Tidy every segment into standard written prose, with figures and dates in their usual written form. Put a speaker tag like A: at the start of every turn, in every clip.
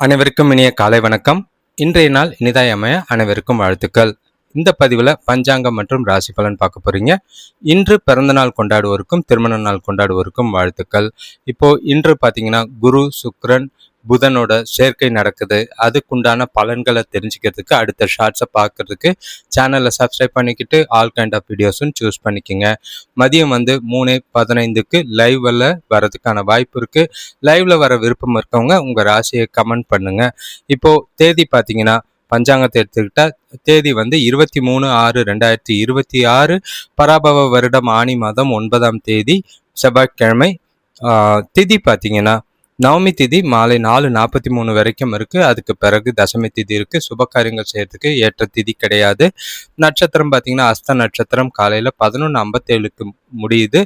A: அனைவருக்கும் இனிய காலை வணக்கம். இன்றைய நாள் இனிதாய் அமைய அனைவருக்கும் வாழ்த்துக்கள். இந்த பதிவில் பஞ்சாங்கம் மற்றும் ராசி பலன் பார்க்க போறீங்க. இன்று பிறந்த நாள் கொண்டாடுவோருக்கும் திருமண நாள் கொண்டாடுவோருக்கும் வாழ்த்துக்கள். இப்போ இன்று பார்த்தீங்கன்னா குரு சுக்கிரன் புதனோட சேர்க்கை நடக்குது. அதுக்குண்டான பலன்களை தெரிஞ்சுக்கிறதுக்கு அடுத்த ஷார்ட்ஸை பார்க்கறதுக்கு சேனலை சப்ஸ்கிரைப் பண்ணிக்கிட்டு ஆல் கைண்ட் ஆஃப் வீடியோஸும் சூஸ் பண்ணிக்கோங்க. மதியம் 3:15க்கு லைவ்ல வரதுக்கான வாய்ப்பு இருக்கு. லைவ்ல வர விருப்பம் இருக்கவங்க உங்க ராசியை கமெண்ட் பண்ணுங்க. இப்போ தேதி பார்த்தீங்கன்னா பஞ்சாங்கத்தை எடுத்துக்கிட்டா தேதி 23/6/2026 பராபவ வருடம் ஆனி மாதம் 9ஆம் தேதி செவ்வாய்க்கிழமை. திதி பார்த்தீங்கன்னா நவமி திதி மாலை 4:43 வரைக்கும் இருக்கு. அதுக்கு பிறகு தசமி திதி இருக்கு. சுப காரியங்கள் செய்யறதுக்கு ஏற்ற திதி கிடையாது. நட்சத்திரம் பார்த்தீங்கன்னா அஸ்த நட்சத்திரம் காலையில 11:57க்கு முடியுது.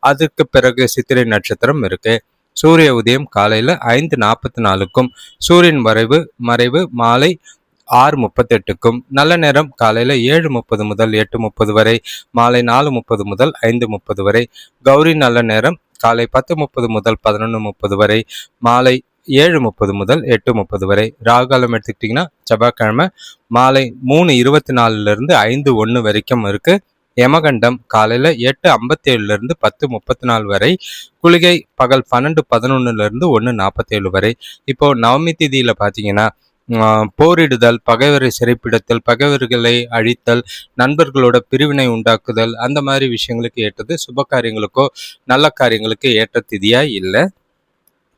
A: அதுக்கு பிறகு சித்திரை நட்சத்திரம் இருக்கு. சூரிய உதயம் காலையில 5:44க்கும் சூரியன் மறைவு மாலை 6:38க்கும் நல்ல நேரம் காலையில 7:30 முதல் 8:30 வரை, மாலை 4:30 முதல் 5:30 வரை. கௌரி நல்ல நேரம் காலை 10:30 முதல் 11:30 வரை, மாலை 7:30 முதல் 8:30 வரை. ராகுகாலம் எடுத்துக்கிட்டிங்கன்னா செவ்வாய்க்கிழமை மாலை 3:24 5:01 வரைக்கும் இருக்கு. யமகண்டம் காலையில 8:57 10:34 வரை. குளிகை பகல் 12:11 1:47 வரை. இப்போ நவமி திதியில பார்த்தீங்கன்னா போரிடுதல், பகைவரை சிறைப்பிடித்தல், பகைவர்களை அழித்தல், நண்பர்களோட பிரிவினை உண்டாக்குதல், அந்த மாதிரி விஷயங்களுக்கு ஏற்றது. சுப காரியங்களுக்கோ நல்ல காரியங்களுக்கு ஏற்ற திதியா இல்லை.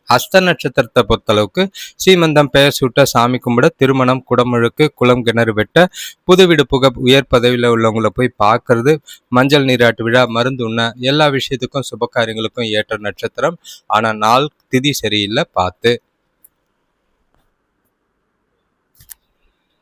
A: அஸ்த நட்சத்திரத்தை பொறுத்தளவுக்கு சீமந்தம், பெயர் சூட்ட, சாமி கும்பிட, திருமணம், குடமுழுக்கு, குளம் கிணறு வெட்ட, புது வீடு புக, உயர் பதவியில் உள்ளவங்களை போய் பார்க்கறது, மஞ்சள் நீராட்டு விழா, மருந்து உண்ண, எல்லா விஷயத்துக்கும் சுப காரியங்களுக்கும் ஏற்ற நட்சத்திரம். ஆனால் நாள் திதி சரியில்லை பார்த்து.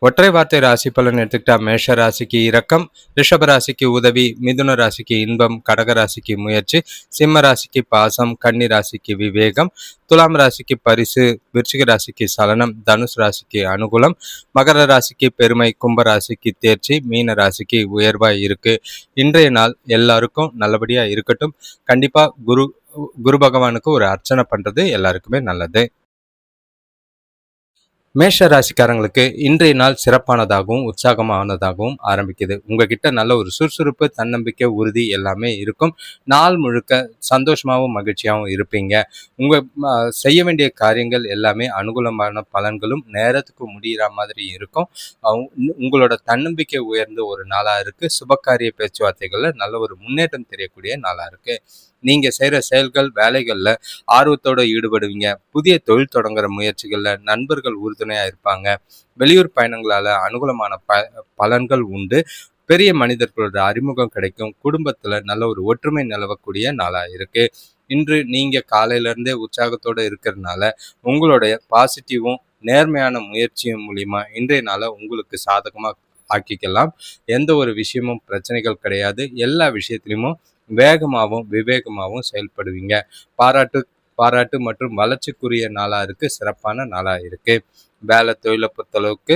A: ஒற்றை வார்த்தை ராசி பலன் எடுத்துக்கிட்டா மேஷ ராசிக்கு இரக்கம், ரிஷப ராசிக்கு உதவி, மிதுன ராசிக்கு இன்பம், கடக ராசிக்கு முயற்சி, சிம்ம ராசிக்கு பாசம், கன்னி ராசிக்கு விவேகம், துலாம் ராசிக்கு பரிசு, விருச்சிக ராசிக்கு சலனம், தனுஷ் ராசிக்கு அனுகூலம், மகர ராசிக்கு பெருமை, கும்ப ராசிக்கு தேர்ச்சி, மீன ராசிக்கு உயர்வாய் இருக்கு. இன்றைய நாள் எல்லாருக்கும் நல்லபடியா இருக்கட்டும். கண்டிப்பா குரு பகவானுக்கு ஒரு அர்ச்சனை பண்றது எல்லாருக்குமே நல்லது. மேஷ ராசிக்காரங்களுக்கு இன்றைய நாள் சிறப்பானதாகவும் உற்சாகமானதாகவும் ஆரம்பிக்குது. உங்ககிட்ட நல்ல ஒரு சுறுசுறுப்பு, தன்னம்பிக்கை, உறுதி எல்லாமே இருக்கும். நாள் முழுக்க சந்தோஷமாகவும் மகிழ்ச்சியாகவும் இருப்பீங்க. செய்ய வேண்டிய காரியங்கள் எல்லாமே அனுகூலமான பலன்களும் நேரத்துக்கு முடிகிற மாதிரி இருக்கும். உங்களோட தன்னம்பிக்கை உயர்ந்த ஒரு நாளாக இருக்கு. சுபகாரிய பேச்சுவார்த்தைகளில் நல்ல ஒரு முன்னேற்றம் தெரியக்கூடிய நாளாக இருக்கு. நீங்க செய்யற செயல்கள், வேலைகள்ல ஆர்வத்தோட ஈடுபடுவீங்க. புதிய தொழில் தொடங்குற முயற்சிகள்ல நண்பர்கள் உறுதுணையா இருப்பாங்க. வெளியூர் பயணங்களால அனுகூலமான பலன்கள் உண்டு. பெரிய மனிதர்களோட அறிமுகம் கிடைக்கும். குடும்பத்துல நல்ல ஒரு ஒற்றுமை நிலவக்கூடிய நாளா இருக்கு. இன்று நீங்க காலையில இருந்தே உற்சாகத்தோட இருக்கிறதுனால உங்களுடைய பாசிட்டிவும் நேர்மையான முயற்சியும் மூலியமா இன்றைய நாளை உங்களுக்கு சாதகமா ஆக்கிக்கலாம். எந்த ஒரு விஷயமும் பிரச்சனைகள் கிடையாது. எல்லா விஷயத்திலுமே வேகமாகவும் விவேகமாகவும் செயல்படுவீங்க. பாராட்டு மற்றும் வளர்ச்சிக்குரிய நாளா இருக்கு. சிறப்பான நாளா இருக்கு. வேலை தொழிலை பொறுத்தளவுக்கு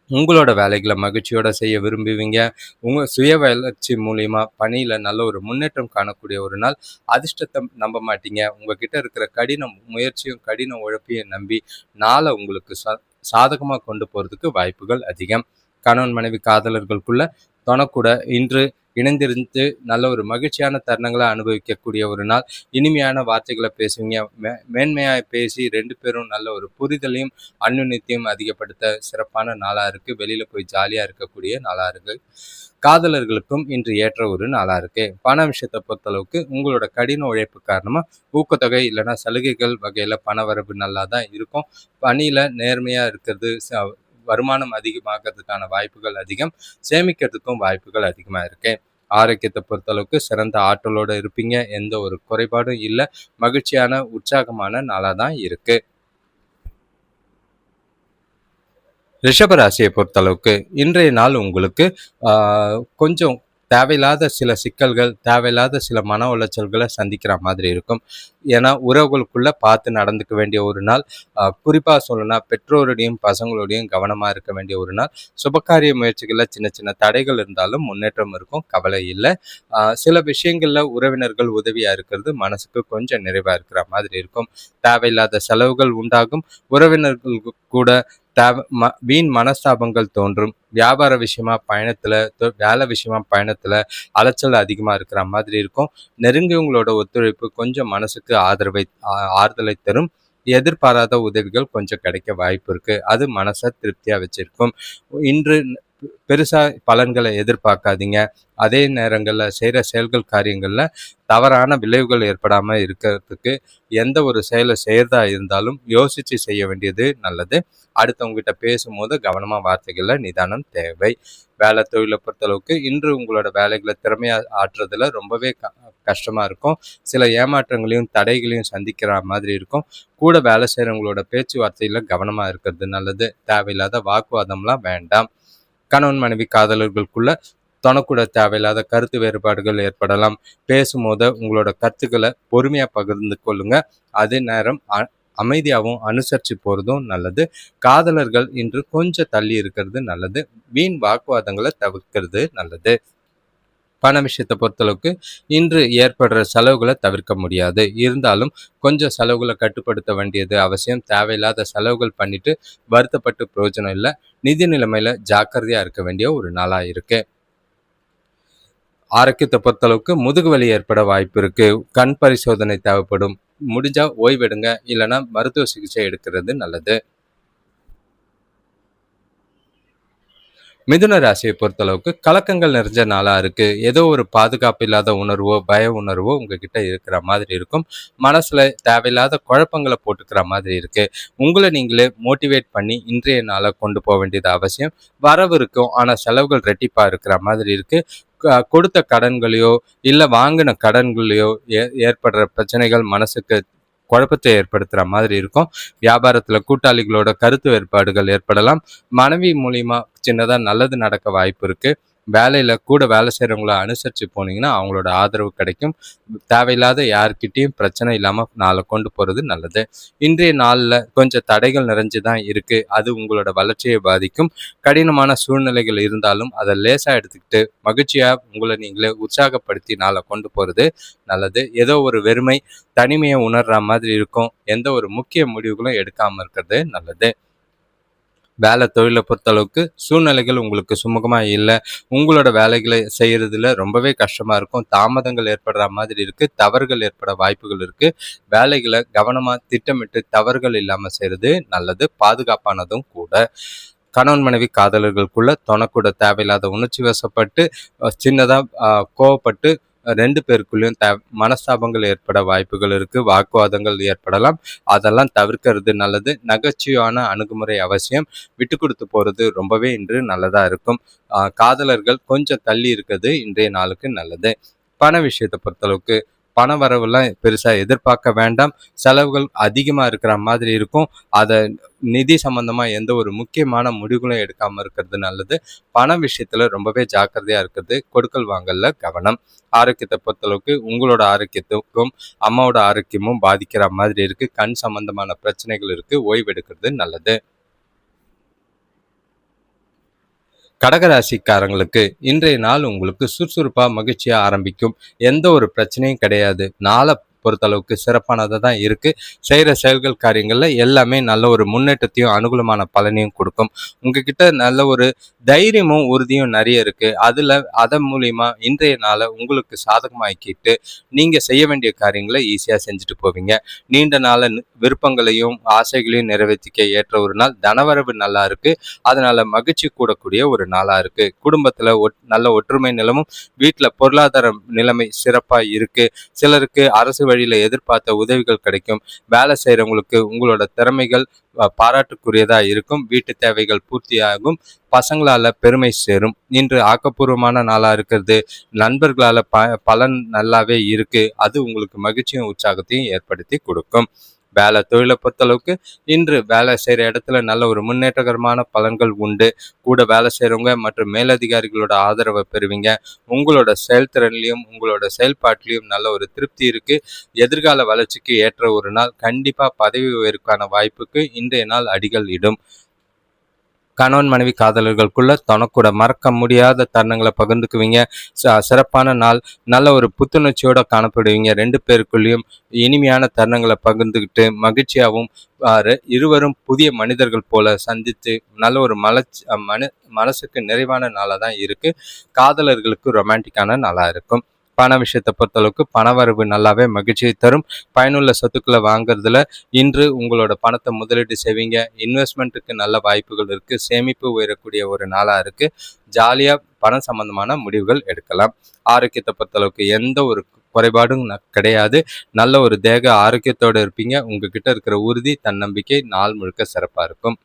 A: உங்களோட வேலைகளை மகிழ்ச்சியோட செய்ய விரும்புவீங்க. உங்க சுய வளர்ச்சி மூலியமா பணியில நல்ல ஒரு முன்னேற்றம் காணக்கூடிய ஒரு நாள். அதிர்ஷ்டத்தை நம்ப மாட்டீங்க. உங்ககிட்ட இருக்கிற கடின முயற்சியும் கடின உழைப்பையும் நம்பி நாளை உங்களுக்கு சாதகமாக கொண்டு போறதுக்கு வாய்ப்புகள் அதிகம். கணவன் மனைவி காதலர்களுக்குள்ள தொணக்கூட இன்று இணைந்திருந்து நல்ல ஒரு மகிழ்ச்சியான தருணங்களை அனுபவிக்கக்கூடிய ஒரு நாள். இனிமையான வார்த்தைகளை பேசுவீங்க. மேன்மையாக பேசி 2 பேரும் நல்ல ஒரு புரிதலையும் அந்யுன்யத்தையும் அதிகப்படுத்த சிறப்பான நாளாக இருக்கு. வெளியில போய் ஜாலியா இருக்கக்கூடிய நாளாக இருக்கு. காதலர்களுக்கும் இன்று ஏற்ற ஒரு நாளாக இருக்கு. பண விஷயத்தை பொறுத்தளவுக்கு உங்களோட கடின உழைப்பு காரணமா ஊக்கத்தொகை இல்லைன்னா சலுகைகள் வகையில பண வரவு நல்லா தான் இருக்கும். பணியில நேர்மையா இருக்கிறது, வருமானம் அதிகமாகிறதுக்கான வாய்ப்புகள் அதிகம். சேமிக்கிறதுக்கும் வாய்ப்புகள் அதிகமா இருக்கு. ஆரோக்கியத்தை பொறுத்தளவுக்கு சிறந்த ஆற்றலோட இருப்பீங்க. எந்த ஒரு குறைபாடும் இல்லை. மகிழ்ச்சியான உற்சாகமான நாளா தான் இருக்கு. ரிஷப ராசியை பொறுத்தளவுக்கு இன்றைய நாள் உங்களுக்கு கொஞ்சம் தேவையில்லாத சில சிக்கல்கள், தேவையில்லாத சில மன உளைச்சல்களை சந்திக்கிற மாதிரி இருக்கும். ஏன்னா உறவுகளுக்குள்ள பார்த்து நடந்துக்க வேண்டிய ஒரு நாள். குறிப்பாக சொல்லணும்னா பெற்றோருடையும் பசங்களோடையும் கவனமாக இருக்க வேண்டிய ஒரு நாள். சுபகாரிய முயற்சிகளில் சின்ன சின்ன தடைகள் இருந்தாலும் முன்னேற்றம் இருக்கும், கவலை இல்லை. சில விஷயங்களில் உறவினர்கள் உதவியாக இருக்கிறது மனசுக்கு கொஞ்சம் நிறைவாக இருக்கிற மாதிரி இருக்கும். தேவையில்லாத செலவுகள் உண்டாகும். உறவினர்கள் கூட வீண் மனஸ்தாபங்கள் தோன்றும். வியாபார விஷயமா பயணத்துல, வேலை விஷயமா பயணத்துல அலைச்சல் அதிகமா இருக்கிற மாதிரி இருக்கும். நெருங்கியவங்களோட ஒத்துழைப்பு கொஞ்சம் மனசுக்கு ஆறுதலை தரும். எதிர்பாராத உதவிகள் கொஞ்சம் கிடைக்க வாய்ப்பு இருக்கு. அது மனசை திருப்தியா வச்சிருக்கும். இன்று பெருசா பலன்களை எதிர்பார்க்காதீங்க. அதே நேரங்கள்ல செய்யற செயல்கள் காரியங்கள்ல தவறான விளைவுகள் ஏற்படாம இருக்கிறதுக்கு எந்த ஒரு செயலை செய்யறதா இருந்தாலும் யோசிச்சு செய்ய வேண்டியது நல்லது. அடுத்தவங்ககிட்ட பேசும்போது கவனமா வார்த்தைகள்ல நிதானம் தேவை. வேலை தொழிலை பொறுத்தளவுக்கு இன்று உங்களோட வேலைகளை திறமையா ஆற்றுறதுல ரொம்பவே கஷ்டமா இருக்கும். சில ஏமாற்றங்களையும் தடைகளையும் சந்திக்கிற மாதிரி இருக்கும். கூட வேலை செய்யறவங்களோட பேச்சுவார்த்தையில கவனமா இருக்கிறது நல்லது. தேவையில்லாத வாக்குவாதம்லாம் வேண்டாம். கணவன் மனைவி காதலர்களுக்குள்ள தனக்கூட தேவையில்லாத கருத்து வேறுபாடுகள் ஏற்படலாம். பேசும்போது உங்களோட கருத்துக்களை பொறுமையா பகிர்ந்து கொள்ளுங்க. அதே நேரம் அமைதியாகவும் அனுசரித்து போகிறதும் நல்லது. காதலர்கள் இன்று கொஞ்சம் தள்ளி இருக்கிறது நல்லது. வீண் வாக்குவாதங்களை தவிர்க்கிறது நல்லது. பண விஷயத்தை பொறுத்தளவுக்கு இன்று ஏற்படுற செலவுகளை தவிர்க்க முடியாது. இருந்தாலும் கொஞ்சம் செலவுகளை கட்டுப்படுத்த வேண்டியது அவசியம். தேவையில்லாத செலவுகள் பண்ணிட்டு வருத்தப்பட்டு பிரயோஜனம் இல்லை. நிதி நிலைமையில ஜாக்கிரதையா இருக்க வேண்டிய ஒரு நாளா இருக்கு. ஆரோக்கியத்தை பொறுத்தளவுக்கு முதுகு வலி ஏற்பட வாய்ப்பு இருக்கு. கண் பரிசோதனை தேவைப்படும். முடிஞ்சா ஓய்வெடுங்க, இல்லைன்னா மருத்துவ சிகிச்சை எடுக்கிறது நல்லது. மிதுன ராசியை பொறுத்தளவுக்கு கலக்கங்கள் நிறைஞ்ச நாளா இருக்கு. ஏதோ ஒரு பாதுகாப்பு இல்லாத உணர்வோ பய உணர்வோ உங்ககிட்ட இருக்கிற மாதிரி இருக்கும். மனசுல தேவையில்லாத குழப்பங்களை போட்டுக்கிற மாதிரி இருக்கு. உங்களை நீங்களே மோட்டிவேட் பண்ணி இன்றைய நாளை கொண்டு போக வேண்டியது அவசியம். வரவு இருக்கும், ஆனா செலவுகள் ரெட்டிப்பா இருக்கிற மாதிரி இருக்கு. கொடுத்த கடன்களையோ இல்ல வாங்கின கடன்களையோ ஏற்படுற பிரச்சனைகள் மனசுக்கு குழப்பத்தை ஏற்படுத்துற மாதிரி இருக்கும். வியாபாரத்துல கூட்டாளிகளோட கருத்து வேறுபாடுகள் ஏற்படலாம். மனைவி மூலியமா சின்னதா நல்லது நடக்க வாய்ப்பு இருக்கு. வேலையில கூட வேலை செய்யறவங்கள அனுசரிச்சு போனீங்கன்னா அவங்களோட ஆதரவு கிடைக்கும். தேவையில்லாத யார்கிட்டயும் பிரச்சனை இல்லாம நாளை கொண்டு போறது நல்லது. இன்றைய நாள்ல கொஞ்சம் தடைகள் நிறைஞ்சுதான் இருக்கு. அது உங்களோட வளர்ச்சியை பாதிக்கும். கடினமான சூழ்நிலைகள் இருந்தாலும் அதை லேசா எடுத்துக்கிட்டு மகிழ்ச்சியா உங்களை நீங்களே உற்சாகப்படுத்தி நாளை கொண்டு போறது நல்லது. ஏதோ ஒரு வெறுமை தனிமையை உணர்ற மாதிரி இருக்கும். எந்த ஒரு முக்கிய முடிவுகளும் எடுக்காம இருக்கிறது நல்லது. வேலை தொழிலை பொறுத்தளவுக்கு சூழ்நிலைகள் உங்களுக்கு சுமூகமாக இல்லை. உங்களோட வேலைகளை செய்கிறதுல ரொம்பவே கஷ்டமாக இருக்கும். தாமதங்கள் ஏற்படுற மாதிரி இருக்குது. தவறுகள் ஏற்பட வாய்ப்புகள் இருக்குது. வேலைகளை கவனமாக திட்டமிட்டு தவறுகள் இல்லாமல் செய்கிறது நல்லது, பாதுகாப்பானதும் கூட. கணவன் மனைவி காதலர்களுக்குள்ள தொணக்கூட தேவையில்லாத உணர்ச்சி வசப்பட்டு சின்னதாக கோவப்பட்டு 2 பேருக்குள்ளேயும் மனஸ்தாபங்கள் ஏற்பட வாய்ப்புகள் இருக்கு. வாக்குவாதங்கள் ஏற்படலாம். அதெல்லாம் தவிர்க்கிறது நல்லது. நகைச்சுவையான அணுகுமுறை அவசியம். விட்டு கொடுத்து போறது ரொம்பவே இன்று நல்லதா இருக்கும். காதலர்கள் கொஞ்சம் தள்ளி இருக்கிறது இன்றைய நாளுக்கு நல்லது. பண விஷயத்தை பொறுத்தளவுக்கு பண வரவுலாம் பெருசா எதிர்பார்க்க வேண்டாம். செலவுகள் அதிகமா இருக்கிற மாதிரி இருக்கும். அதை நிதி சம்பந்தமா எந்த ஒரு முக்கியமான முடிவுகளும் எடுக்காம இருக்கிறது நல்லது. பண விஷயத்துல ரொம்பவே ஜாக்கிரதையா இருக்கிறது. கொடுக்கல் வாங்கல்ல கவனம். ஆரோக்கியத்தை பொறுத்தளவுக்கு உங்களோட ஆரோக்கியத்துக்கும் அம்மாவோட ஆரோக்கியமும் பாதிக்கிற மாதிரி இருக்கு. கண் சம்பந்தமான பிரச்சனைகள் இருக்கு. ஓய்வு எடுக்கிறது நல்லது. கடகராசிக்காரங்களுக்கு இன்றைய நாள் உங்களுக்கு சுறுசுறுப்பா மகிழ்ச்சியா ஆரம்பிக்கும். எந்த ஒரு பிரச்சனையும் கிடையாது. நாளை பொறுத்தளவுக்கு சிறப்பானதாக தான் இருக்கு. செய்கிற செயல்கள் காரியங்கள்ல எல்லாமே நல்ல ஒரு முன்னேற்றத்தையும் அனுகூலமான பலனையும் கொடுக்கும். உங்ககிட்ட நல்ல ஒரு தைரியமும் உறுதியும் நிறைய இருக்கு. அதன் மூலியமா இன்றைய நாளை உங்களுக்கு சாதகமாக்கிட்டு நீங்க செய்ய வேண்டிய காரியங்களை ஈஸியா செஞ்சுட்டு போவீங்க. நீண்ட நாள விருப்பங்களையும் ஆசைகளையும் நிறைவேற்றிக்க ஏற்ற ஒரு நாள். தனவரவு நல்லா இருக்கு. அதனால மகிழ்ச்சி கூடக்கூடிய ஒரு நாளா இருக்கு. குடும்பத்துல நல்ல ஒற்றுமை நிலமும். வீட்டுல பொருளாதார நிலைமை சிறப்பா இருக்கு. சிலருக்கு அரசு வழியில எதிர்பார்த்த உதவிகள் கிடைக்கும். வேலை செய்யறவங்களுக்கு உங்களோட திறமைகள் பாராட்டுக்குரியதா இருக்கும். வீட்டு தேவைகள் பூர்த்தியாகும். பசங்களால பெருமை சேரும். இன்று ஆக்கப்பூர்வமான நாளா இருக்கிறது. நண்பர்களால பலன் நல்லாவே இருக்கு. அது உங்களுக்கு மகிழ்ச்சியும் உற்சாகத்தையும் ஏற்படுத்தி கொடுக்கும். வேலை தொழிலை பொறுத்தளவுக்கு இன்று வேலை செய்கிற இடத்துல நல்ல ஒரு முன்னேற்றகரமான பலன்கள் உண்டு. கூட வேலை செய்கிறவங்க மற்றும் மேலதிகாரிகளோட ஆதரவை பெறுவீங்க. உங்களோட செயல்திறன்லையும் உங்களோட செயல்பாட்டிலையும் நல்ல ஒரு திருப்தி இருக்கு. எதிர்கால வளர்ச்சிக்கு ஏற்ற ஒரு நாள். கண்டிப்பா பதவி உயர்வுக்கான வாய்ப்புக்கு இன்றைய நாள் அடிகள் இடும். கணவன் மனைவி காதலர்களுக்குள்ள தனக்கூட மறக்க முடியாத தருணங்களை பகிர்ந்துக்குவீங்க. சிறப்பான நாள். நல்ல ஒரு புத்துணர்ச்சியோட காணப்படுவீங்க. 2 பேருக்குள்ளேயும் இனிமையான தருணங்களை பகிர்ந்துக்கிட்டு மகிழ்ச்சியாகவும் இருவரும் புதிய மனிதர்கள் போல சந்தித்து நல்ல ஒரு மனசுக்கு நிறைவான நாளாக தான் இருக்கு. காதலர்களுக்கு ரொமான்டிக்கான நாளாக இருக்கும். பண விஷயத்தை பொறுத்தளவுக்கு பணவரவு நல்லாவே மகிழ்ச்சியை தரும். பயனுள்ள சொத்துக்களை வாங்குறதுல இன்று உங்களோட பணத்தை முதலீடு செய்வீங்க. இன்வெஸ்ட்மெண்ட்டுக்கு நல்ல வாய்ப்புகள் இருக்கு. சேமிப்பு உயரக்கூடிய ஒரு நாளாக இருக்கு. ஜாலியா பணம் சம்பந்தமான முடிவுகள் எடுக்கலாம். ஆரோக்கியத்தை பொறுத்தளவுக்கு எந்த ஒரு குறைபாடும் கிடையாது. நல்ல ஒரு தேக ஆரோக்கியத்தோடு இருப்பீங்க. உங்ககிட்ட இருக்கிற உறுதி தன்னம்பிக்கை நாள் முழுக்க சிறப்பா இருக்கும்.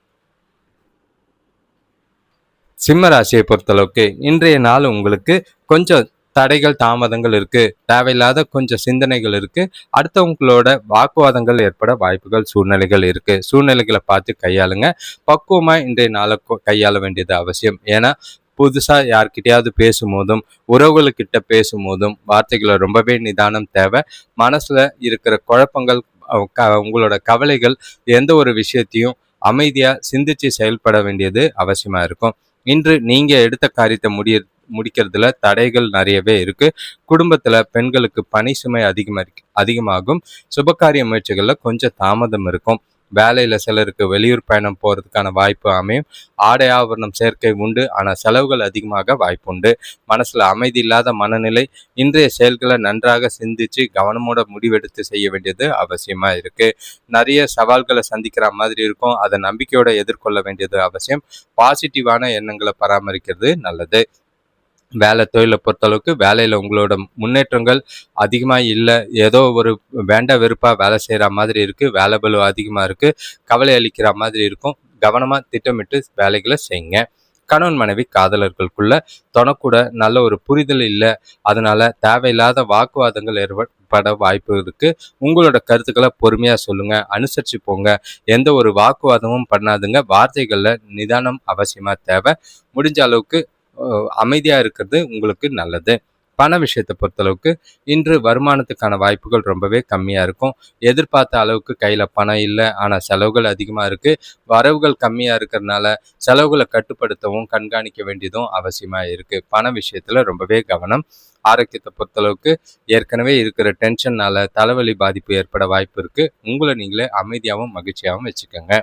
A: சிம்ம ராசியை பொறுத்தளவுக்கு இன்றைய நாள் உங்களுக்கு கொஞ்சம் தடைகள் தாமதங்கள் இருக்கு. தேவையில்லாத கொஞ்சம் சிந்தனைகள் இருக்கு. அடுத்தவங்களோட வாக்குவாதங்கள் ஏற்பட வாய்ப்புகள் சூழ்நிலைகள் இருக்கு. சூழ்நிலைகளை பார்த்து கையாளுங்க. பக்குவமா இன்றைய நாளை கையாள வேண்டியது அவசியம். ஏன்னா புதுசா யார்கிட்டயாவது பேசும்போதும் உறவுகளுக்கிட்ட பேசும்போதும் வார்த்தைகளை ரொம்பவே நிதானம் தேவை. மனசுல இருக்கிற குழப்பங்கள் உங்களோட கவலைகள் எந்த ஒரு விஷயத்தையும் அமைதியா சிந்திச்சு செயல்பட வேண்டியது அவசியமா இருக்கும். இன்று நீங்க எடுத்த காரியத்தை முடிக்கிறதுல தடைகள் நிறையவே இருக்கு. குடும்பத்துல பெண்களுக்கு பணி சுமை அதிகமாகும். சுபகாரிய முயற்சிகள்ல கொஞ்சம் தாமதம் இருக்கும். வேலையில சிலருக்கு வெளியூர் பயணம் போறதுக்கான வாய்ப்பு அமையும். ஆடை ஆபரணம் சேர்க்கை உண்டு. ஆனா செலவுகள் அதிகமாக வாய்ப்பு உண்டு. மனசுல அமைதி இல்லாத மனநிலை. இன்றைய செயல்களை நன்றாக சிந்திச்சு கவனமோட முடிவெடுத்து செய்ய வேண்டியது அவசியமா இருக்கு. நிறைய சவால்களை சந்திக்கிற மாதிரி இருக்கும். அதை நம்பிக்கையோட எதிர்கொள்ள வேண்டியது அவசியம். பாசிட்டிவான எண்ணங்களை பராமரிக்கிறது நல்லது. வேலை தொழிலை பொறுத்தளவுக்கு வேலையில் உங்களோட முன்னேற்றங்கள் அதிகமாக இல்லை. ஏதோ ஒரு வேண்ட வெறுப்பாக வேலை செய்கிற மாதிரி இருக்குது. வேலை பளு அதிகமாக இருக்குது. கவலை அளிக்கிற மாதிரி இருக்கும். கவனமாக திட்டமிட்டு வேலைகளை செய்யுங்க. கணவன் மனைவி காதலர்களுக்குள்ள தனக்கூட நல்ல ஒரு புரிதல் இல்லை. அதனால தேவையில்லாத வாக்குவாதங்கள் ஏற்பட வாய்ப்பு இருக்கு. உங்களோட கருத்துக்களை பொறுமையா சொல்லுங்க. அனுசரிச்சு போங்க. எந்த ஒரு வாக்குவாதமும் பண்ணாதுங்க. வார்த்தைகள்ல நிதானம் அவசியமா தேவை. முடிஞ்ச அளவுக்கு அமைதியா இருக்கிறது உங்களுக்கு நல்லது. பண விஷயத்தை பொறுத்தளவுக்கு இன்று வருமானத்துக்கான வாய்ப்புகள் ரொம்பவே கம்மியா இருக்கும். எதிர்பார்த்த அளவுக்கு கையில பணம் இல்லை. ஆனா செலவுகள் அதிகமா இருக்கு. வரவுகள் கம்மியா இருக்கிறதுனால செலவுகளை கட்டுப்படுத்தவும் கண்காணிக்க வேண்டியதும் அவசியமா இருக்கு. பண விஷயத்துல ரொம்பவே கவனம். ஆரோக்கியத்தை பொறுத்தளவுக்கு ஏற்கனவே இருக்கிற டென்ஷன்னால தலைவலி பாதிப்பு ஏற்பட வாய்ப்பு இருக்கு. உங்களை நீங்களே அமைதியாகவும் மகிழ்ச்சியாகவும் வச்சுக்கோங்க.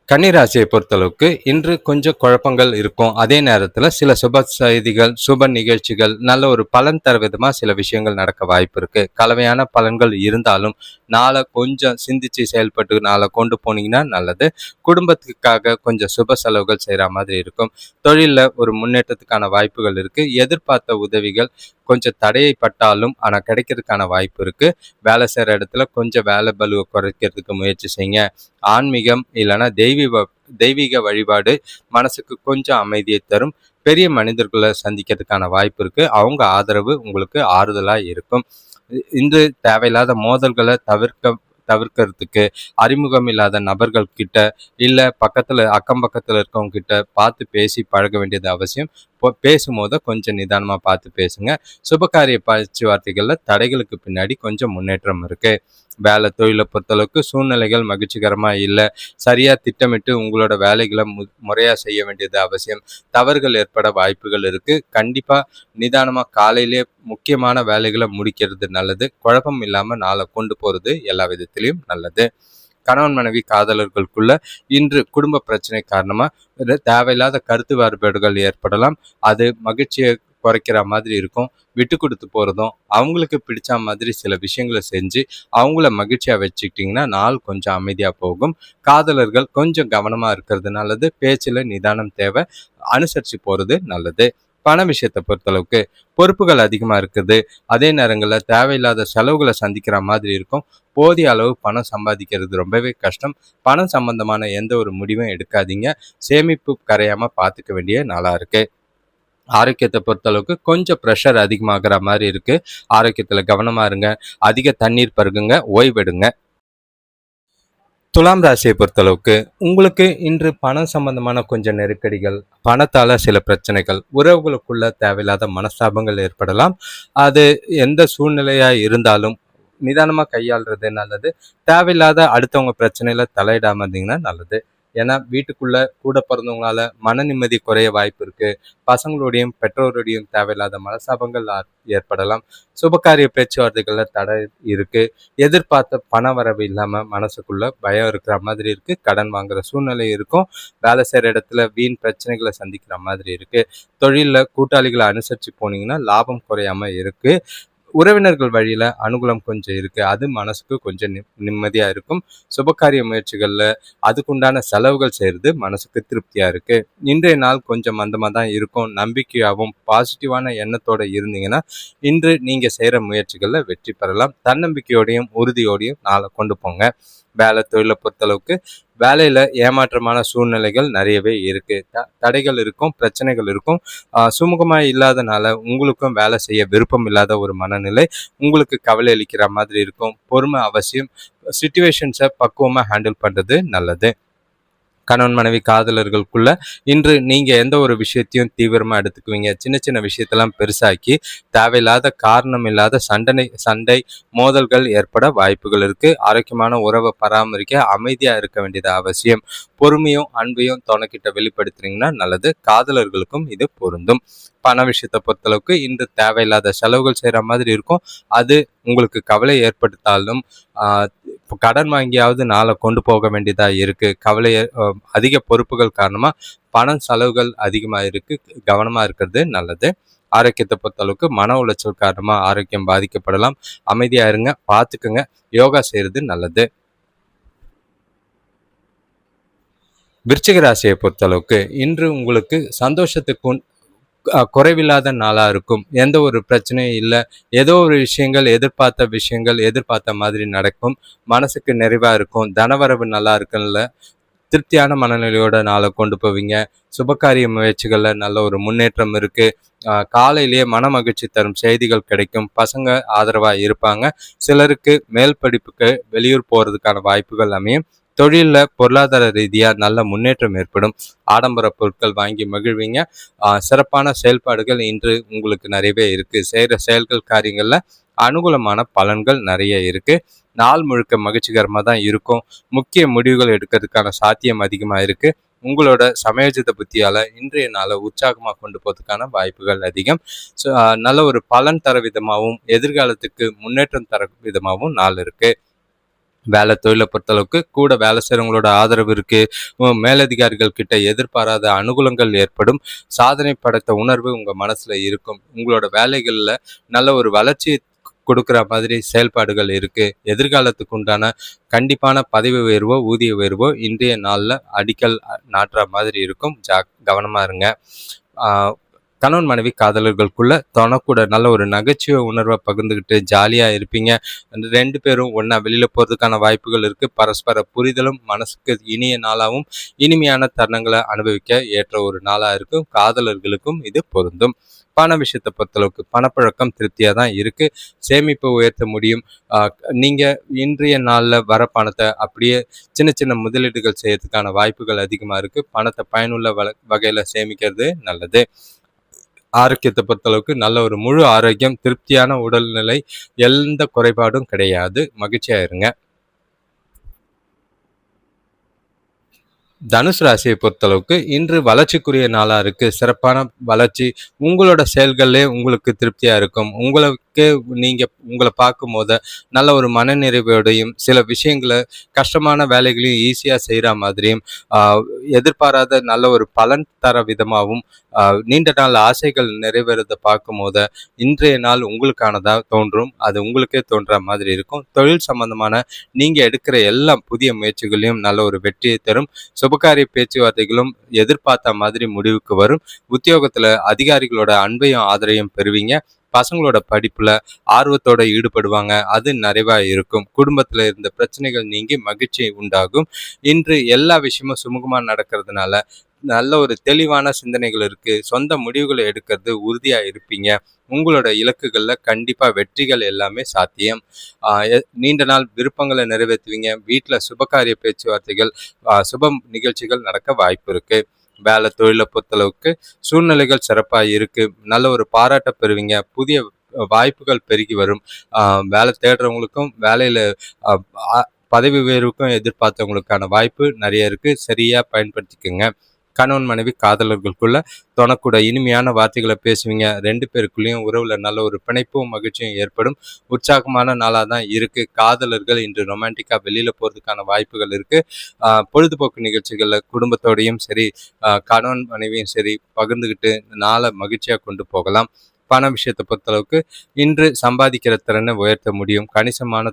A: கன்னிராசியை பொறுத்தளவுக்கு இன்று கொஞ்சம் குழப்பங்கள் இருக்கும். அதே நேரத்தில் சில சுப செய்திகள் சுப நிகழ்ச்சிகள் நல்ல ஒரு பலன் தர விதமாக சில விஷயங்கள் நடக்க வாய்ப்பு இருக்கு. கலவையான பலன்கள் இருந்தாலும் நாளை கொஞ்சம் சிந்திச்சு செயல்பட்டு நாளை கொண்டு போனீங்கன்னா நல்லது. குடும்பத்துக்காக கொஞ்சம் சுப செலவுகள் செய்கிற மாதிரி இருக்கும். தொழிலில் ஒரு முன்னேற்றத்துக்கான வாய்ப்புகள் இருக்கு. எதிர்பார்த்த உதவிகள் கொஞ்சம் தடையப்பட்டாலும் ஆனால் கிடைக்கிறதுக்கான வாய்ப்பு இருக்கு. வேலை செய்கிற இடத்துல கொஞ்சம் வேலை பலுவை குறைக்கிறதுக்கு முயற்சி செய்யுங்க. ஆன்மீகம் இல்லைன்னா தெய்வீக வழிபாடு மனசுக்கு கொஞ்சம் அமைதியை தரும். பெரிய மனிதர்களை சந்திக்கிறதுக்கான வாய்ப்பு இருக்கு. அவங்க ஆதரவு உங்களுக்கு ஆறுதலா இருக்கும். இன்று தேவையில்லாத மோதல்களை தவிர்க்கிறதுக்கு அறிமுகம் இல்லாத நபர்கள் கிட்ட இல்லை அக்கம் பக்கத்துல இருக்கவங்க கிட்ட பார்த்து பேசி பழக வேண்டியது அவசியம். பேசும்போது கொஞ்சம் நிதானமா பார்த்து பேசுங்க. சுபகாரிய பேச்சுவார்த்தைகள்ல தடைகளுக்கு பின்னாடி கொஞ்சம் முன்னேற்றம் இருக்கு. வேலை தொழிலை பொறுத்தளவுக்கு சூழ்நிலைகள் மகிழ்ச்சிகரமா இல்லை. சரியா திட்டமிட்டு உங்களோட வேலைகளை முறையா செய்ய வேண்டியது அவசியம். தவறுகள் ஏற்பட வாய்ப்புகள் இருக்கு. கண்டிப்பா நிதானமா காலையிலேயே முக்கியமான வேலைகளை முடிக்கிறது நல்லது. குழப்பம் இல்லாம நாளை கொண்டு போறது எல்லா விதத்திலையும் நல்லது. கணவன் மனைவி காதலர்களுக்குள்ள இன்று குடும்ப பிரச்சனை காரணமா தேவையில்லாத கருத்து வேறுபாடுகள் ஏற்படலாம். அது மகிழ்ச்சியை குறைக்கிற மாதிரி இருக்கும். விட்டு கொடுத்து போறதும் அவங்களுக்கு பிடிச்ச மாதிரி சில விஷயங்களை செஞ்சு அவங்கள மகிழ்ச்சியா வச்சுக்கிட்டிங்கன்னா நாள் கொஞ்சம் அமைதியா போகும். காதலர்கள் கொஞ்சம் கவனமா இருக்கிறது நல்லது. பேச்சுல நிதானம் தேவை. அனுசரிச்சு போறது நல்லது. பண விஷயத்தை பொறுத்தளவுக்கு பொறுப்புகள் அதிகமா இருக்குது. அதே நேரங்களில் தேவையில்லாத செலவுகளை சந்திக்கிற மாதிரி இருக்கும். போதிய அளவு பணம் சம்பாதிக்கிறது ரொம்பவே கஷ்டம். பணம் சம்பந்தமான எந்த ஒரு முடிவும் எடுக்காதீங்க. சேமிப்பு கரையாம பார்த்துக்க வேண்டிய நாளா இருக்கு. ஆரோக்கியத்தை பொறுத்தளவுக்கு கொஞ்சம் ப்ரெஷர் அதிகமாகிற மாதிரி இருக்கு. ஆரோக்கியத்துல கவனமா இருங்க. அதிக தண்ணீர் பருகுங்க, ஓய்வெடுங்க. துலாம் ராசியை பொறுத்தளவுக்கு உங்களுக்கு இன்று பணம் சம்பந்தமான கொஞ்சம் நெருக்கடிகள், பணத்தால சில பிரச்சனைகள், உறவுகளுக்குள்ள தேவையில்லாத மனஸ்தாபங்கள் ஏற்படலாம். அது எந்த சூழ்நிலையா இருந்தாலும் நிதானமா கையாள்றது நல்லது. தேவையில்லாத அடுத்தவங்க பிரச்சனையில தலையிடாம இருந்தீங்கன்னா நல்லது. ஏன்னா வீட்டுக்குள்ள கூட பிறந்தவங்களால மன நிம்மதி குறைய வாய்ப்பு இருக்கு. பசங்களோடையும் பெற்றோரோடையும் தேவையில்லாத மனஸ்தாபங்கள் ஏற்படலாம். சுபகாரிய பேச்சுவார்த்தைகள்ல தடை இருக்கு. எதிர்பார்த்த பண வரவு இல்லாம மனசுக்குள்ள பயம் இருக்கிற மாதிரி இருக்கு. கடன் வாங்குற சூழ்நிலை இருக்கும். வேலை செய்யற இடத்துல வீண் பிரச்சனைகளை சந்திக்கிற மாதிரி இருக்கு. தொழில்ல கூட்டாளிகளை அனுசரிச்சு போனீங்கன்னா லாபம் குறையாம இருக்கு. உறவினர்கள் வழியில அனுகூலம் கொஞ்சம் இருக்கு. அது மனசுக்கு கொஞ்சம் நிம்மதியா இருக்கும். சுபகாரிய முயற்சிகள்ல அதுக்குண்டான செலவுகள் செய்யறது மனசுக்கு திருப்தியா இருக்கு. இன்றைய நாள் கொஞ்சம் மந்தமா தான் இருக்கும். நம்பிக்கையாகவும் பாசிட்டிவான எண்ணத்தோட இருந்தீங்கன்னா இன்று நீங்க செய்யற முயற்சிகள்ல வெற்றி பெறலாம். தன்னம்பிக்கையோடையும் உறுதியோடையும் நாளை கொண்டு போங்க. வேலை தொழிலை பொறுத்தளவுக்கு வேலையில ஏமாற்றமான சூழ்நிலைகள் நிறையவே இருக்கு. தடைகள் இருக்கும், பிரச்சனைகள் இருக்கும். சுமூகமா இல்லாதனால உங்களுக்கும் வேலை செய்ய விருப்பம் இல்லாத ஒரு மனநிலை உங்களுக்கு கவலை அளிக்கிற மாதிரி இருக்கும். பொறுமை அவசியம். சுச்சுவேஷன்ஸை பக்குவமா ஹேண்டில் பண்றது நல்லது. கணவன் மனைவி காதலர்களுக்குள்ள இன்று நீங்க எந்த ஒரு விஷயத்தையும் தீவிரமா எடுத்துக்குவீங்க. சின்ன சின்ன விஷயத்தெல்லாம் பெருசாக்கி தேவையில்லாத காரணம் இல்லாத சண்டை மோதல்கள் ஏற்பட வாய்ப்புகள் இருக்கு. ஆரோக்கியமான உறவை பராமரிக்க அமைதியா இருக்க வேண்டியது அவசியம். பொறுமையும் அன்பையும் துணைக்கிட்ட வெளிப்படுத்துறீங்கன்னா நல்லது. காதலர்களுக்கும் இது பொருந்தும். பண விஷயத்தை பொறுத்தளவுக்கு இன்று தேவையில்லாத செலவுகள் செய்யற மாதிரி இருக்கும். அது உங்களுக்கு கவலை ஏற்படுத்தாலும் கடன் வாங்கியாவது நாளை கொண்டு போக வேண்டியதா இருக்கு. அதிக பொறுப்புகள் காரணமா பணம் செலவுகள் அதிகமா இருக்கு. கவனமா இருக்கிறது நல்லது. ஆரோக்கியத்தை பொறுத்தளவுக்கு மன உளைச்சல் காரணமா ஆரோக்கியம் பாதிக்கப்படலாம். அமைதியா இருங்க, பார்த்துக்குங்க. யோகா செய்யறது நல்லது. விருச்சிக ராசியை பொறுத்தளவுக்கு இன்று உங்களுக்கு சந்தோஷத்துக்கு குறைவில்லாத நாளா இருக்கும். எந்த ஒரு பிரச்சனையும் இல்லை. ஏதோ ஒரு விஷயங்கள் எதிர்பார்த்த மாதிரி நடக்கும். மனசுக்கு நிறைவா இருக்கும். தனவரவு நல்லா இருக்குல்ல, திருப்தியான மனநிலையோட நாளை கொண்டு போவீங்க. சுபகாரிய முயற்சிகள்ல நல்ல ஒரு முன்னேற்றம் இருக்கு. காலையிலேயே மன மகிழ்ச்சி தரும் செய்திகள் கிடைக்கும். பசங்க ஆதரவா இருப்பாங்க. சிலருக்கு மேல் படிப்புக்கு வெளியூர் போறதுக்கான வாய்ப்புகள் அமையும். தொழில்ல பொருளாதார ரீதியா நல்ல முன்னேற்றம் ஏற்படும். ஆடம்பர பொருட்கள் வாங்கி மகிழ்வீங்க. சிறப்பான செயல்பாடுகள் இன்று உங்களுக்கு நிறையவே இருக்கு. செய்கிற செயல்கள் காரியங்கள்ல அனுகூலமான பலன்கள் நிறைய இருக்கு. நாள் முழுக்க மகிழ்ச்சிகரமா தான் இருக்கும். முக்கிய முடிவுகள் எடுக்கிறதுக்கான சாத்தியம் அதிகமா இருக்கு. உங்களோட சமயோஜித புத்தியால இன்றைய நாளை உற்சாகமா கொண்டு போறதுக்கான வாய்ப்புகள் அதிகம். ஸோ நல்ல ஒரு பலன் தர விதமாகவும் எதிர்காலத்துக்கு முன்னேற்றம் தர விதமாகவும் நாள் இருக்கு. வேலை தொழிலை பொறுத்தளவுக்கு கூட வேலை செய்கிறவங்களோட ஆதரவு இருக்கு. மேலதிகாரிகள் கிட்ட எதிர்பாராத அனுகூலங்கள் ஏற்படும். சாதனை படைத்த உணர்வு உங்க மனசுல இருக்கும். உங்களோட வேலைகள்ல நல்ல ஒரு வளர்ச்சி கொடுக்குற மாதிரி செயல்பாடுகள் இருக்கு. எதிர்காலத்துக்கு உண்டான கண்டிப்பான பதவி உயர்வோ ஊதிய உயர்வோ இன்றைய நாளில் அடிக்கல் நாட்டுற மாதிரி இருக்கும். கவனமா இருங்க. கணவன் மனைவி காதலர்களுக்குள்ள தனக்கூட நல்ல ஒரு நகைச்சுவை உணர்வை பகிர்ந்துக்கிட்டு ஜாலியா இருப்பீங்க. 2 பேரும் ஒன்னா வெளியில போறதுக்கான வாய்ப்புகள் இருக்கு. பரஸ்பர புரிதலும் மனசுக்கு இனிய நாளாகவும் இனிமையான தருணங்களை அனுபவிக்க ஏற்ற ஒரு நாளா இருக்கும். காதலர்களுக்கும் இது பொருந்தும். பண விஷயத்தை பொறுத்தளவுக்கு பணப்பழக்கம் திருப்தியா தான் இருக்கு. சேமிப்பை உயர்த்த முடியும். நீங்க இன்றைய நாள்ல வர பணத்தை அப்படியே சின்ன சின்ன முதலீடுகள் செய்யறதுக்கான வாய்ப்புகள் அதிகமா இருக்கு. பணத்தை பயனுள்ள வகையில சேமிக்கிறது நல்லது. ஆரோக்கியத்தை பொறுத்தளவுக்கு நல்ல ஒரு முழு ஆரோக்கியம், திருப்தியான உடல்நிலை, எந்த குறைபாடும் கிடையாது. மகிழ்ச்சியா இருங்க. தனுசு ராசியை பொறுத்தளவுக்கு இன்று வளர்ச்சிக்குரிய நாளா இருக்கு. சிறப்பான வளர்ச்சி. உங்களோட செயல்களே உங்களுக்கு திருப்தியா இருக்கும். நீங்க உங்களை பார்க்கும் போது நல்ல ஒரு மனநிறைவோடையும் சில விஷயங்களை கஷ்டமான வேலைகளையும் ஈஸியா செய்யற மாதிரியும் எதிர்பாராத நல்ல ஒரு பலன் தர விதமாகவும் நீண்ட நாள் ஆசைகள் நிறைவேறதை பார்க்கும் போது இன்றைய நாள் உங்களுக்கானதா தோன்றும். அது உங்களுக்கே தோன்ற மாதிரி இருக்கும். தொழில் சம்பந்தமான நீங்க எடுக்கிற எல்லா புதிய முயற்சிகளையும் நல்ல ஒரு வெற்றியை தரும். சுபகாரிய பேச்சுவார்த்தைகளும் எதிர்பார்த்த மாதிரி முடிவுக்கு வரும். உத்தியோகத்துல அதிகாரிகளோட அன்பையும் ஆதரவையும் பெறுவீங்க. பசங்களோட படிப்புல ஆர்வத்தோட ஈடுபடுவாங்க. அது நிறைவா இருக்கும். குடும்பத்துல இருந்த பிரச்சனைகள் நீங்கி மகிழ்ச்சி உண்டாகும். இன்று எல்லா விஷயமும் சுமூகமா நடக்கிறதுனால நல்ல ஒரு தெளிவான சிந்தனைகள் இருக்கு. சொந்த முடிவுகளை எடுக்கிறது உறுதியா இருப்பீங்க. உங்களோட இலக்குகள்ல கண்டிப்பா வெற்றிகள் எல்லாமே சாத்தியம். நீண்ட நாள் விருப்பங்களை நிறைவேற்றுவீங்க. வீட்ல சுபகாரிய பேச்சுவார்த்தைகள், சுப நிகழ்ச்சிகள் நடக்க வாய்ப்பு இருக்கு. வேலை தொழிலை பொறுத்தளவுக்கு சூழ்நிலைகள் சிறப்பா இருக்கு. நல்ல ஒரு பாராட்ட பெறுவீங்க. புதிய வாய்ப்புகள் பெருகி வரும். வேலை தேடுறவங்களுக்கும் வேலையில அ அ பதவி உயர்வுக்கும் எதிர்பார்த்தவங்களுக்கான வாய்ப்பு நிறைய இருக்கு. சரியா பயன்படுத்திக்கங்க. கணவன் மனைவி காதலர்களுக்குள்ள தொணக்கூட இனிமையான வார்த்தைகளை பேசுவீங்க. 2 பேருக்குள்ளேயும் உறவுல நல்ல ஒரு பிணைப்பும் மகிழ்ச்சியும் ஏற்படும். உற்சாகமான நாளாக தான் இருக்கு. காதலர்கள் இன்று ரொமான்டிக்கா வெளியில போறதுக்கான வாய்ப்புகள் இருக்கு. பொழுதுபோக்கு நிகழ்ச்சிகள்ல குடும்பத்தோடையும் சரி, கணவன் மனைவியும் சரி பகிர்ந்துக்கிட்டு நாளை மகிழ்ச்சியா கொண்டு போகலாம். பண விஷயத்தை பொறுத்தளவுக்கு இன்று சம்பாதிக்கிற திறனை உயர்த்த முடியும். கணிசமான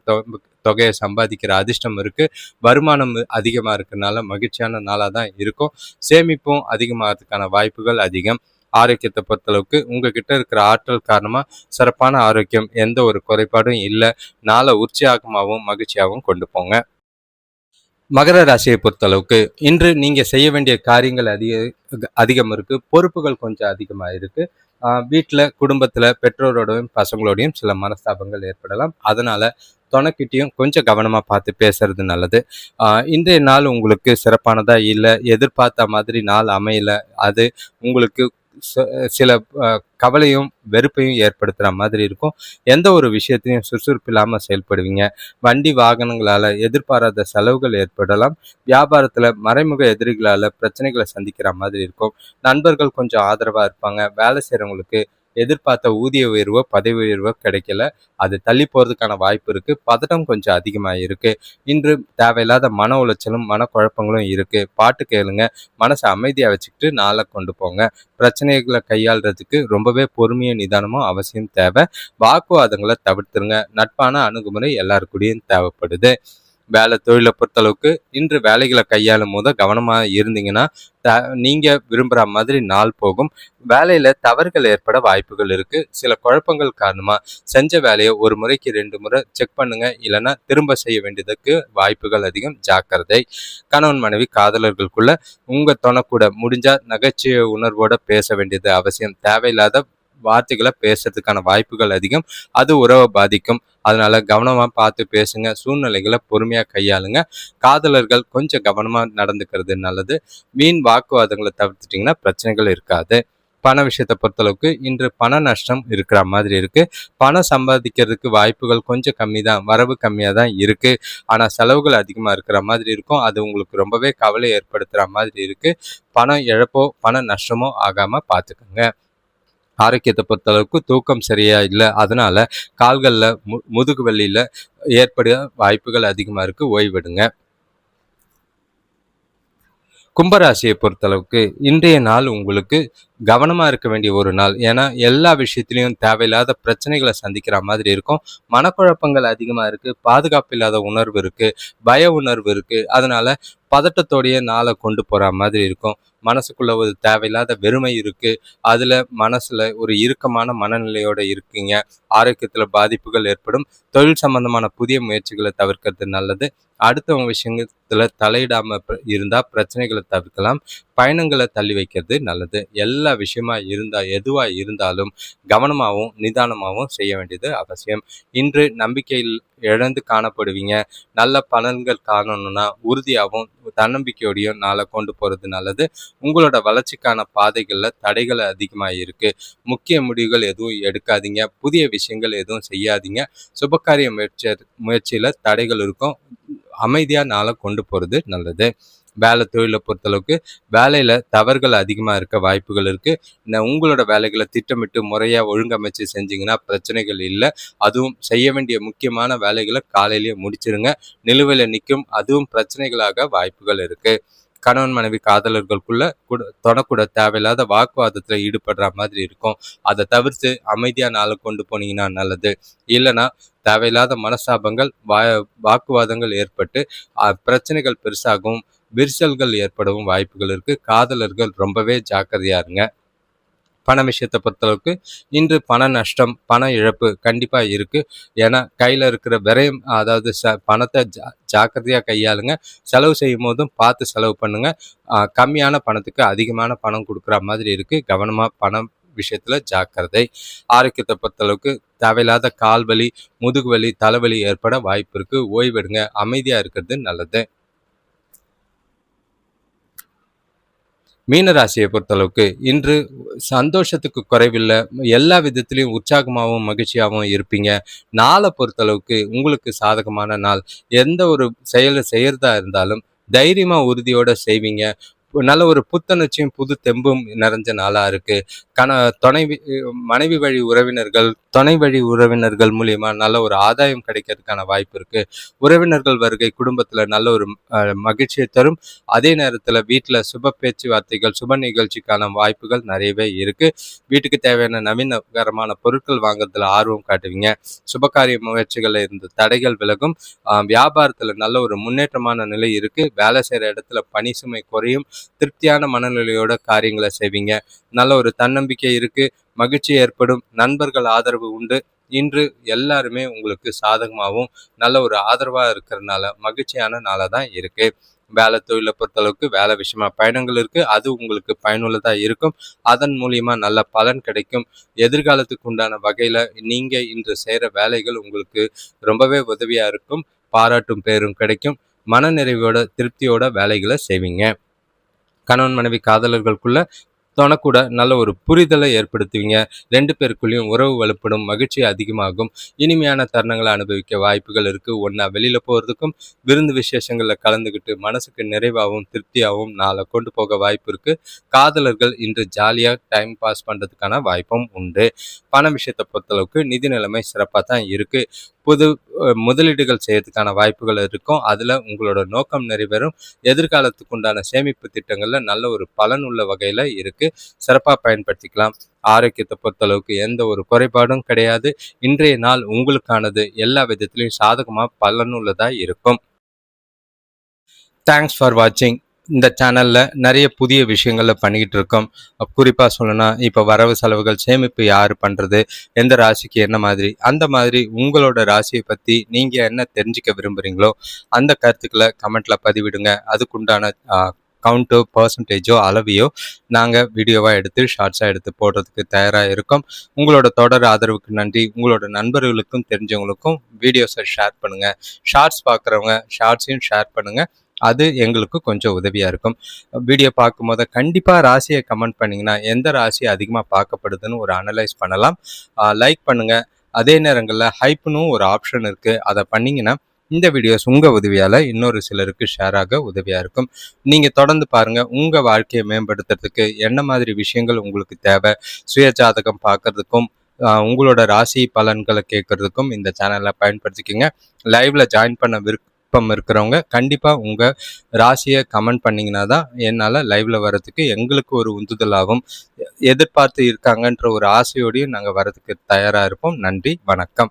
A: தொகையை சம்பாதிக்கிற அதிர்ஷ்டம் இருக்கு. வருமானம் அதிகமா இருக்கனால மகிழ்ச்சியான நாளா தான் இருக்கும். சேமிப்பும் அதிகமாகிறதுக்கான வாய்ப்புகள் அதிகம். ஆரோக்கியத்தை பொறுத்தளவுக்கு உங்ககிட்ட இருக்கிற ஆற்றல் காரணமா சிறப்பான ஆரோக்கியம், எந்த ஒரு குறைபாடும் இல்லை. நாளை உற்சாகமாகவும் மகிழ்ச்சியாகவும் கொண்டு போங்க. மகர ராசியை பொறுத்தளவுக்கு இன்று நீங்க செய்ய வேண்டிய காரியங்கள் அதிகம் இருக்கு. பொறுப்புகள் கொஞ்சம் அதிகமா இருக்கு. வீட்டில் குடும்பத்தில் பெற்றோரோடையும் பசங்களோடையும் சில மனஸ்தாபங்கள் ஏற்படலாம். அதனால துணைக்கிட்டையும் கொஞ்சம் கவனமாக பார்த்து பேசுறது நல்லது. இன்றைய நாள் உங்களுக்கு சிறப்பானதா இல்லை, எதிர்பார்த்த மாதிரி நாள் அமையல, அது உங்களுக்கு சில கவலையும் வெறுப்பையும் ஏற்படுத்துகிற மாதிரி இருக்கும். எந்த ஒரு விஷயத்தையும் சுறுசுறுப்பு இல்லாமல் செயல்படுவீங்க. வண்டி வாகனங்களால் எதிர்பாராத செலவுகள் ஏற்படலாம். வியாபாரத்தில் மறைமுக எதிரிகளால் பிரச்சனைகளை சந்திக்கிற மாதிரி இருக்கும். நண்பர்கள் கொஞ்சம் ஆதரவாக இருப்பாங்க. வேலை செய்கிறவங்களுக்கு எதிர்பார்த்த ஊதிய உயர்வோ பதவி உயர்வோ கிடைக்கல, அது தள்ளி போகிறதுக்கான வாய்ப்பு இருக்குது. பதட்டம் கொஞ்சம் அதிகமாக இருக்குது. இன்று தேவையில்லாத மன உளைச்சலும் மனக்குழப்பங்களும் இருக்குது. பாட்டு கேளுங்க. மனசை அமைதியாக வச்சுக்கிட்டு நாளை கொண்டு போங்க. பிரச்சனைகளை கையாளுறதுக்கு ரொம்பவே பொறுமையும் நிதானமும் அவசியம் தேவை. வாக்குவாதங்களை தவிர்த்துருங்க. நட்பான அணுகுமுறை எல்லாருக்கூடயும் தேவைப்படுது. வேலை தொழிலை பொறுத்தளவுக்கு இன்று வேலைகளை கையாளும் போது கவனமாக இருந்தீங்கன்னா நீங்க விரும்புகிற மாதிரி நாள் போகும். வேலையில தவறுகள் ஏற்பட வாய்ப்புகள் இருக்கு. சில குழப்பங்கள் காரணமா செஞ்ச வேலையை ஒரு முறைக்கு 2 முறை செக் பண்ணுங்க. இல்லைன்னா திரும்ப செய்ய வேண்டியதுக்கு வாய்ப்புகள் அதிகம். ஜாக்கிரதை. கணவன் மனைவி காதலர்களுக்குள்ள உங்க துணை கூட முடிஞ்சா நகைச்சுவை உணர்வோட பேச வேண்டியது அவசியம். தேவையில்லாத வார்த்தைகளை பேசுறதுக்கான வாய்ப்புகள் அதிகம். அது உறவை பாதிக்கும். அதனால கவனமா பார்த்து பேசுங்க. சூழ்நிலைகளை பொறுமையா கையாளுங்க. காதலர்கள் கொஞ்சம் கவனமா நடந்துக்கிறது நல்லது. வீண் வாக்குவாதங்களை தவிர்த்துட்டீங்கன்னா பிரச்சனைகள் இருக்காது. பண விஷயத்தை பொறுத்தளவுக்கு இன்று பண நஷ்டம் இருக்கிற மாதிரி இருக்கு. பணம் சம்பாதிக்கிறதுக்கு வாய்ப்புகள் கொஞ்சம் கம்மி தான், வரவு கம்மியாக தான் இருக்கு. ஆனால் செலவுகள் அதிகமாக இருக்கிற மாதிரி இருக்கும். அது உங்களுக்கு ரொம்பவே கவலை ஏற்படுத்துகிற மாதிரி இருக்கு. பணம் இழப்போ பண நஷ்டமோ ஆகாமல் பார்த்துக்கோங்க. ஆரோக்கியத்தை பொறுத்தளவுக்கு தூக்கம் சரியா இல்லை, அதனால கால்களில் முதுகு வலியில் ஏற்பட வாய்ப்புகள் அதிகமாக இருக்கு. ஓய்வெடுங்க. கும்பராசியை பொறுத்தளவுக்கு இன்றைய நாள் உங்களுக்கு கவனமா இருக்க வேண்டிய ஒரு நாள். ஏன்னா எல்லா விஷயத்திலையும் தேவையில்லாத பிரச்சனைகளை சந்திக்கிற மாதிரி இருக்கும். மனக்குழப்பங்கள் அதிகமா இருக்கு. பாதுகாப்பு இல்லாத உணர்வு இருக்கு. பய உணர்வு இருக்கு. அதனால பதட்டத்தோடைய நாளை கொண்டு போற மாதிரி இருக்கும். மனசுக்குள்ள ஒரு தேவையில்லாத வெறுமை இருக்கு. அதுல மனசுல ஒரு இறுக்கமான மனநிலையோட இருக்கீங்க. ஆரோக்கியத்துல பாதிப்புகள் ஏற்படும். தொழில் சம்பந்தமான புதிய முயற்சிகளை தவிர்க்கிறது நல்லது. அடுத்தவங்க விஷயத்துல தலையிடாம இருந்தா பிரச்சனைகளை தவிர்க்கலாம். பயணங்களை தள்ளி வைக்கிறது நல்லது. எல்லா விஷயமா எதுவா இருந்தாலும் கவனமாகவும் நிதானமாகவும் செய்ய வேண்டியது அவசியம். இன்று நம்பிக்கையில் இழந்து காணப்படுவீங்க. நல்ல பலன்கள் காணணும்னா உறுதியாகவும் தன்னம்பிக்கையோடையும் நாளை கொண்டு போறது நல்லது. உங்களோட வளர்ச்சிக்கான பாதைகள்ல தடைகள் அதிகமாக இருக்கு. முக்கிய முடிவுகள் எதுவும் எடுக்காதீங்க. புதிய விஷயங்கள் எதுவும் செய்யாதீங்க. சுபகாரிய முயற்சியில தடைகள் இருக்கும். அமைதியா நாளை கொண்டு போறது நல்லது. வேலை தொழிலை பொறுத்தளவுக்கு வேலையில தவறுகள் அதிகமாக இருக்க வாய்ப்புகள் இருக்கு. உங்களோட வேலைகளை திட்டமிட்டு முறையா ஒழுங்கமைச்சு செஞ்சீங்கன்னா பிரச்சனைகள் இல்லை. அதுவும் செய்ய வேண்டிய முக்கியமான வேலைகளை காலையிலேயே முடிச்சிருங்க. நிலுவையில் நிற்கும், அதுவும் பிரச்சனைகளாக வாய்ப்புகள் இருக்கு. கணவன் மனைவி காதலர்களுக்குள்ள தொடக்கூட தேவையில்லாத வாக்குவாதத்துல ஈடுபடுற மாதிரி இருக்கும். அதை தவிர்த்து அமைதியா நாளை கொண்டு போனீங்கன்னா நல்லது. இல்லைன்னா தேவையில்லாத மனஸ்தாபங்கள் வாக்குவாதங்கள் ஏற்பட்டு பிரச்சனைகள் பெருசாகவும் விரிசல்கள் ஏற்படவும் வாய்ப்புகள் இருக்கு. காதலர்கள் ரொம்பவே ஜாக்கிரதையா இருங்க. பண விஷயத்தை பொறுத்தளவுக்கு இன்று பண நஷ்டம், பண இழப்பு கண்டிப்பாக இருக்குது. ஏன்னா கையில் இருக்கிற விரயம், அதாவது பணத்தை ஜாக்கிரதையாக கையாளுங்க. செலவு செய்யும் போதும் பார்த்து செலவு பண்ணுங்கள். கம்மியான பணத்துக்கு அதிகமான பணம் கொடுக்குற மாதிரி இருக்குது. கவனமாக பணம் விஷயத்தில் ஜாக்கிரதை. ஆரோக்கியத்தை பொறுத்தளவுக்கு தேவையில்லாத கால் வலி, முதுகு வலி, தலைவலி ஏற்பட வாய்ப்பு இருக்குது. ஓய்வெடுங்க, அமைதியாக இருக்கிறது நல்லது. மீனராசியை பொறுத்தளவுக்கு இன்று சந்தோஷத்துக்கு குறைவில்லை. எல்லா விதத்திலையும் உற்சாகமாகவும் மகிழ்ச்சியாகவும் இருப்பீங்க. நாளை பொறுத்தளவுக்கு உங்களுக்கு சாதகமான நாள். எந்த ஒரு செயலை செய்கிறதா இருந்தாலும் தைரியமாக உறுதியோடு செய்வீங்க. நல்ல ஒரு புத்துணர்ச்சியும் புது தெம்பும் நிறைஞ்ச நாளாக இருக்குது. துணைவி மனைவி வழி உறவினர்கள், துணை வழி உறவினர்கள் மூலியமாக நல்ல ஒரு ஆதாயம் கிடைக்கிறதுக்கான வாய்ப்பு இருக்குது. உறவினர்கள் வருகை குடும்பத்தில் நல்ல ஒரு மகிழ்ச்சியை தரும். அதே நேரத்தில் வீட்டில் சுப பேச்சுவார்த்தைகள், சுப நிகழ்ச்சிக்கான வாய்ப்புகள் நிறையவே இருக்குது. வீட்டுக்கு தேவையான நவீனகரமான பொருட்கள் வாங்குறதுல ஆர்வம் காட்டுவீங்க. சுபகாரிய முயற்சிகளில் இருந்த தடைகள் விலகும். வியாபாரத்தில் நல்ல ஒரு முன்னேற்றமான நிலை இருக்குது. வேலை செய்கிற இடத்துல பணி சுமை குறையும். திருப்தியான மனநிலையோட காரியங்களை செய்வீங்க. நல்ல ஒரு தன்னம்பிக்கை இருக்கு. மகிழ்ச்சி ஏற்படும். நண்பர்கள் ஆதரவு உண்டு. இன்று எல்லாருமே உங்களுக்கு சாதகமாகவும் நல்ல ஒரு ஆதரவா இருக்கிறதுனால மகிழ்ச்சியான நாளாக தான் இருக்கு. வேலை தொழிலை பொறுத்தளவுக்கு வேலை விஷயமா பயணங்கள் இருக்கு. அது உங்களுக்கு பயனுள்ளதா இருக்கும். அதன் மூலியமா நல்ல பலன் கிடைக்கும். எதிர்காலத்துக்கு உண்டான வகையில நீங்க இன்று செய்யற வேலைகள் உங்களுக்கு ரொம்பவே உதவியா இருக்கும். பாராட்டும் பேரும் கிடைக்கும். மனநிறைவோட திருப்தியோட வேலைகளை செய்வீங்க. கணவன் மனைவி காதலர்களுக்குள்ள தொணக்கூட நல்ல ஒரு புரிதலை ஏற்படுத்துவீங்க. 2 பேருக்குள்ளேயும் உறவு வலுப்படும். மகிழ்ச்சி அதிகமாகும். இனிமையான தருணங்களை அனுபவிக்க வாய்ப்புகள் இருக்குது. ஒன்றா வெளியில் போகிறதுக்கும் விருந்து விசேஷங்களில் கலந்துக்கிட்டு மனசுக்கு நிறைவாகவும் திருப்தியாகவும் நாளை கொண்டு போக வாய்ப்பு இருக்குது. காதலர்கள் இன்று ஜாலியாக டைம் பாஸ் பண்ணுறதுக்கான வாய்ப்பும் உண்டு. பண விஷயத்தை பொறுத்தளவுக்கு நிதி நிலைமை சிறப்பாக தான் இருக்குது. புது முதலீடுகள் செய்யறதுக்கான வாய்ப்புகள் இருக்கும். அதில் உங்களோட நோக்கம் நிறைவேறும். எதிர்காலத்துக்கு உண்டான சேமிப்பு திட்டங்களில் நல்ல ஒரு பலன் உள்ள வகையில் இருக்குது. சிறப்பாக பயன்படுத்திக்கலாம். ஆரோக்கியத்தை பொறுத்தளவுக்கு எந்த ஒரு குறைபாடும் கிடையாது. இன்றைய நாள் உங்களுக்கானது. எல்லா விதத்திலையும் சாதகமாக பலனுள்ளதாக இருக்கும். தேங்க்ஸ் ஃபார் வாட்சிங். இந்த சேனலில் நிறைய புதிய விஷயங்களை பண்ணிக்கிட்டு இருக்கோம். குறிப்பாக சொல்லணும்னா இப்போ வரவு செலவுகள் சேமிப்பு யார் பண்ணுறது, எந்த ராசிக்கு என்ன மாதிரி, அந்த மாதிரி உங்களோட ராசியை பற்றி நீங்கள் என்ன தெரிஞ்சுக்க விரும்புகிறீங்களோ அந்த கருத்துக்களை கமெண்ட்டில் பதிவிடுங்க. அதுக்குண்டான கவுண்ட்டோ பர்சன்டேஜோ அளவையோ நாங்கள் வீடியோவாக எடுத்து ஷார்ட்ஸாக எடுத்து போடுறதுக்கு தயாராக இருக்கோம். உங்களோட தொடர் ஆதரவுக்கு நன்றி. உங்களோட நண்பர்களுக்கும் தெரிஞ்சவங்களுக்கும் வீடியோஸை ஷேர் பண்ணுங்கள். ஷார்ட்ஸ் பார்க்குறவங்க ஷார்ட்ஸையும் ஷேர் பண்ணுங்கள். அது எங்களுக்கு கொஞ்சம் உதவியாக இருக்கும். வீடியோ பார்க்கும்போது கண்டிப்பாக ராசியை கமெண்ட் பண்ணிங்கன்னா எந்த ராசி அதிகமாக பார்க்கப்படுதுன்னு ஒரு அனலைஸ் பண்ணலாம். லைக் பண்ணுங்கள். அதே நேரங்களில் ஹைப்புன்னு ஒரு ஆப்ஷன் இருக்குது. அதை பண்ணிங்கன்னா இந்த வீடியோஸ் உங்கள் உதவியால் இன்னொரு சிலருக்கு ஷேர் ஆக உதவியாக இருக்கும். நீங்கள் தொடர்ந்து பாருங்கள். உங்கள் வாழ்க்கையை மேம்படுத்துறதுக்கு என்ன மாதிரி விஷயங்கள் உங்களுக்கு தேவை, சுய ஜாதகம் பார்க்குறதுக்கும் உங்களோட ராசி பலன்களை கேட்குறதுக்கும் இந்த சேனலை பயன்படுத்திக்கிங்க. லைவ்ல ஜாயின் பண்ண விருப்பம் இருக்கிறவங்க கண்டிப்பாக உங்கள் ராசியை கமெண்ட் பண்ணிங்கன்னா தான் என்னால் லைவ்ல வர்றதுக்கு எங்களுக்கு ஒரு உந்துதலாகும். எதிர்பார்த்து இருக்காங்கன்ற ஒரு ஆசையோடையும் நாங்கள் வர்றதுக்கு தயாராக இருப்போம். நன்றி, வணக்கம்.